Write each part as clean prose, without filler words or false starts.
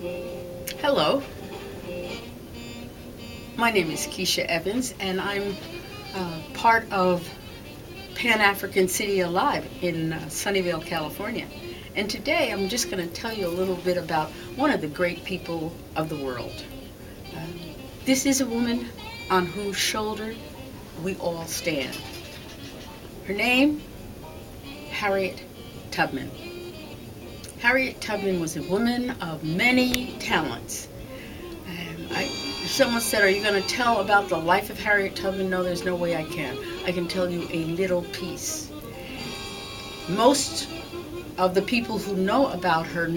Hello, my name is Keisha Evans, and I'm part of Pan-African City Alive in Sunnyvale, California. And today I'm just going to tell you a little bit about one of the great people of the world. Uh, this is a woman on whose shoulder we all stand. Her name, Harriet Tubman. Harriet Tubman was a woman of many talents. If someone said, "Are you going to tell about the life of Harriet Tubman?" No, there's no way I can. I can tell you a little piece. Most of the people who know about her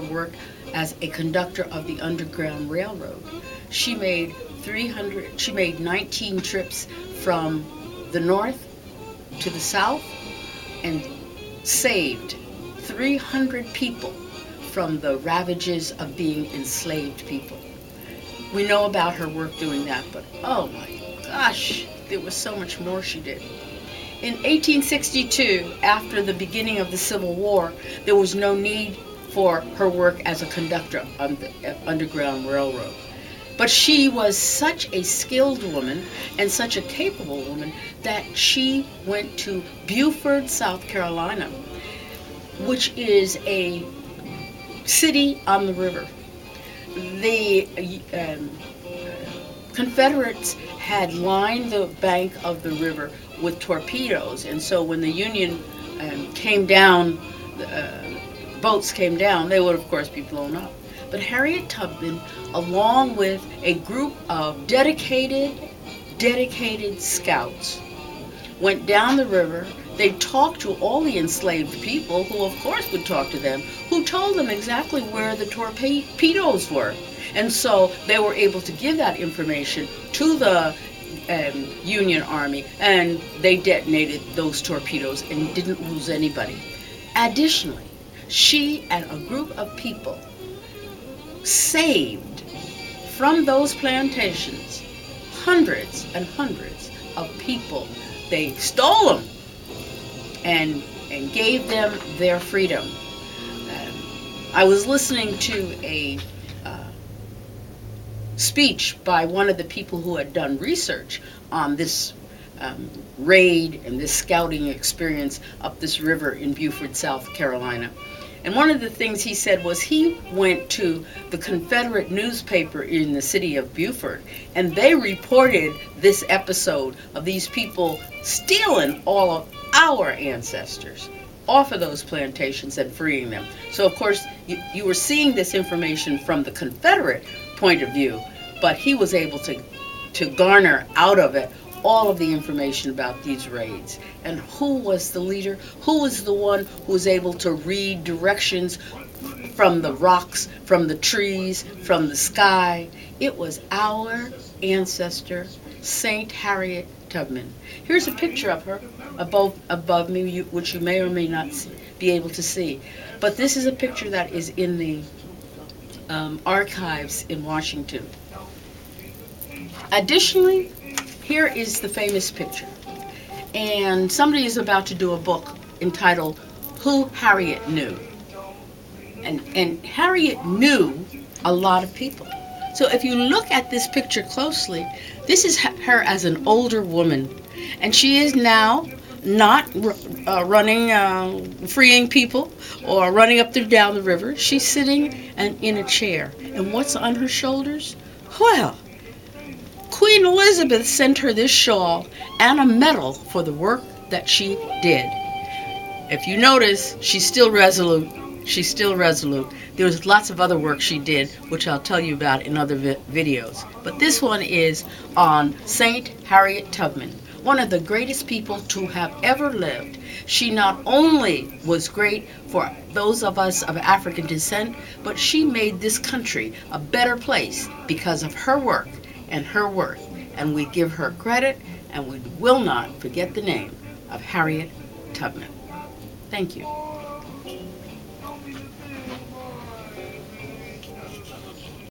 work as a conductor of the Underground Railroad. She made 19 trips from the north to the south and saved 300 people from the ravages of being enslaved people. We know about her work doing that, but oh my gosh, there was so much more she did. In 1862, after the beginning of the Civil War, there was no need for her work as a conductor on the Underground Railroad. But she was such a skilled woman and such a capable woman that she went to Beaufort, South Carolina, which is a city on the river. The Confederates had lined the bank of the river with torpedoes, and so when the Union came down, boats came down, they would of course be blown up. But Harriet Tubman, along with a group of dedicated scouts, went down the river. They talked to all the enslaved people, who of course would talk to them, who told them exactly where the torpedoes were. And so they were able to give that information to the Union Army, and they detonated those torpedoes and didn't lose anybody. Additionally, she and a group of people saved from those plantations hundreds and hundreds of people. They stole them and gave them their freedom. I was listening to a speech by one of the people who had done research on this raid and this scouting experience up this river in Beaufort, South Carolina. And one of the things he said was he went to the Confederate newspaper in the city of Beaufort, and they reported this episode of these people stealing all of our ancestors off of those plantations and freeing them. So of course you were seeing this information from the Confederate point of view, but he was able to garner out of it all of the information about these raids. And who was the leader? Who was the one who was able to read directions from the rocks, from the trees, from the sky? It was our ancestor, Saint Harriet Tubman. Here's a picture of her above me, which you may or may not be able to see. But this is a picture that is in the archives in Washington. Additionally, here is the famous picture. And somebody is about to do a book entitled Who Harriet Knew. And Harriet knew a lot of people. So if you look at this picture closely, this is her as an older woman. And she is now not running, freeing people or running up and down the river. She's sitting in a chair. And what's on her shoulders? Well, Queen Elizabeth sent her this shawl and a medal for the work that she did. If you notice, she's still resolute. She's still resolute. There's lots of other work she did, which I'll tell you about in other videos. But this one is on Saint Harriet Tubman, one of the greatest people to have ever lived. She not only was great for those of us of African descent, but she made this country a better place because of her work and her worth. And we give her credit, and we will not forget the name of Harriet Tubman. Thank you.